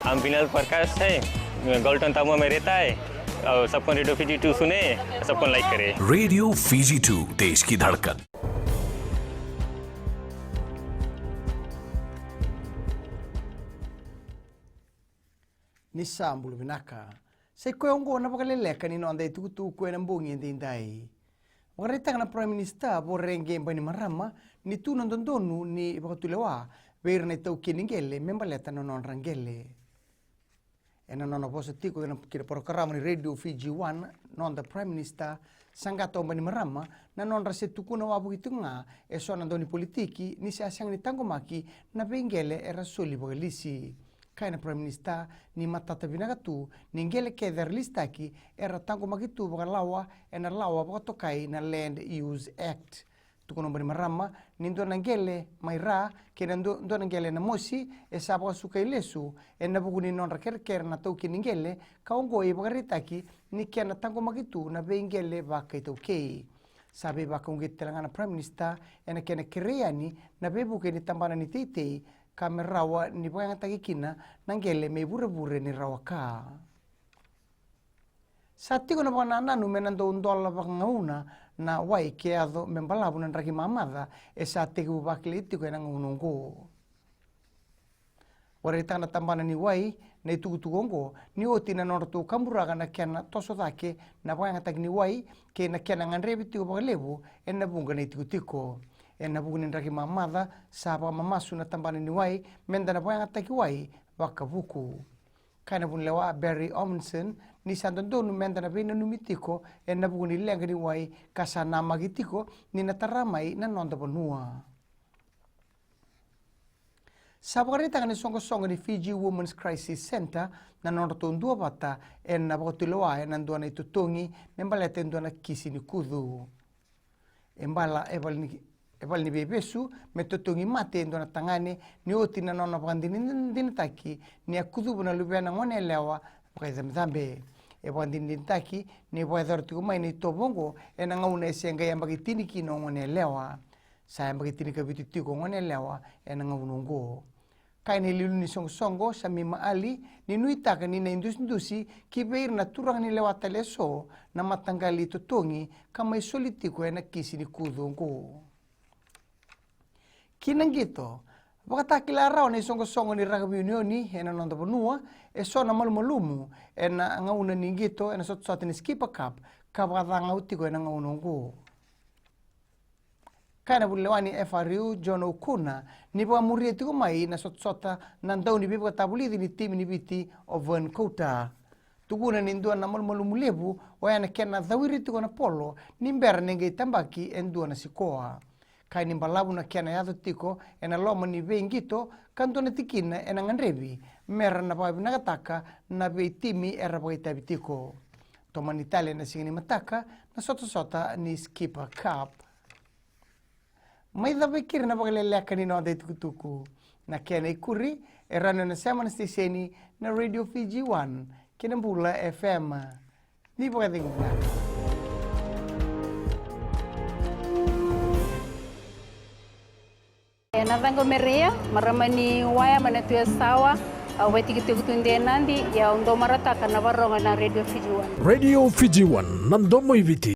हम विनल प्रकाश है, गॉल्टन तामुआ में रहता है और सबको रेडियो फीजी 2 सुने, सबको लाइक करे। रेडियो फीजी 2 देश की धड़कन। Nisambulu binaka. Se koe ongo na Vakaleleka ni no andai tukutu koe na mbungi ndindai. Wakarita kana Prime Minister bo renge mbani marama ni tu nondondonu ni Vakatulewa beir na tau kiningele membaleta no non rangele. Ena nono posa tiko kira prokarama ni Radio Fiji 1 non the Prime Minister sangato mbani marama na non rase tukuna wabu itunga e so nandoni politiki ni se asyang ni tangomaki na bengele era soli bogelisi. Kaina Prime Minister ni matata binagatu ningele keder listaki era tango magitu bakalawa ena lawa bakatokai na Land Use Act tukono bari marama nindo nangele maira kena ndo nangele na mosi e sabo suka ilesu ena buguni non raker na tauki ningele kaongo e bagaritaki ni kena tango magitu na bengele bakaito kei sabe bakongitelanga na Prime Minister ena kena kereani na bebuke ni tambana ni titei kamerawa ni panga tagikina nangele me bure ni rawaka. Sati ko na bana nanu menando undola bangauna na wai ke ado membalabu nan raki mamada e sati ko bakli tiko nang unungo. Warita na tambana ni wai na tugutugongo ni oti na norto kamburaga na kena toso dake na panga tagni wai ke na kena nganrebi tiko bagalebu en na bunga na tiko. Ena bukunin raki mamada saba mamasu na tambani ni wai menda na poyang ataki wai waka buku. Kaina pun lewa Barry Omson ni sandondonu menda na bina numitiko ena bukunin lenga ni wai kasana magitiko ni nataramai na nonda bonua. Sabakarita ni songo ni Fiji Women's Crisis Center na nonda tondua bata ena bakotiloa ena ndua na itutungi membalete ndua na kisi ni kudhu. Embala Eval ni bebesu metotongi mate ndo na tangane ni oti na nona pandini taki ni akudu na lubena ngone lewa pakaisa mzambe pandini taki ni bwedor tu mai ni tobongo ena ngauna esenga ya magitini kino ngone lewa sa magitini ka bitu ko ngone lewa ena ngaunongo kaini lilu ni songo samima ali ni nuitaka ni na indusi kibeir na turang ni lewa taleso na matangali totongi kama isolitiko ena kisi ni kudongo. Kinang gito, bakatakila raw na songo ni rugby unioni ena nonda bonua e so na malumumu ena ngauna ni gito ena sot ni skipper cup kabata ngautiko ena ngaunongo. Kana bulewani FRU John Okuna ni ba murieti ko mai na sota nandau ni biba tabulidi ni tim ni biti of Kota. Tuguna ni ndua na malumulebu wa ena kena dhawiriti ko na polo ni mbera nenge tambaki endua na sikoa. Kai ni mbalabu na kiana yato tiko ena loma ni bengito kanto na tikina ena nganrebi mera na pabi nagataka na bei timi era pabi tabi tiko. Toma ni Italia na singini mataka na sota ni skipper cup. May dabikir na Vakaleleka ni no tuku na kiana ikuri erano na sama na stiseni na Radio Fiji 1 kinambula FM. Ni pagkatingin Natango merea maramani waya manatuya sawa wetikitukutunde nandi ya ndo marataka na varonga na Radio Fiji 1. Radio Fiji 1 nandomo ibiti.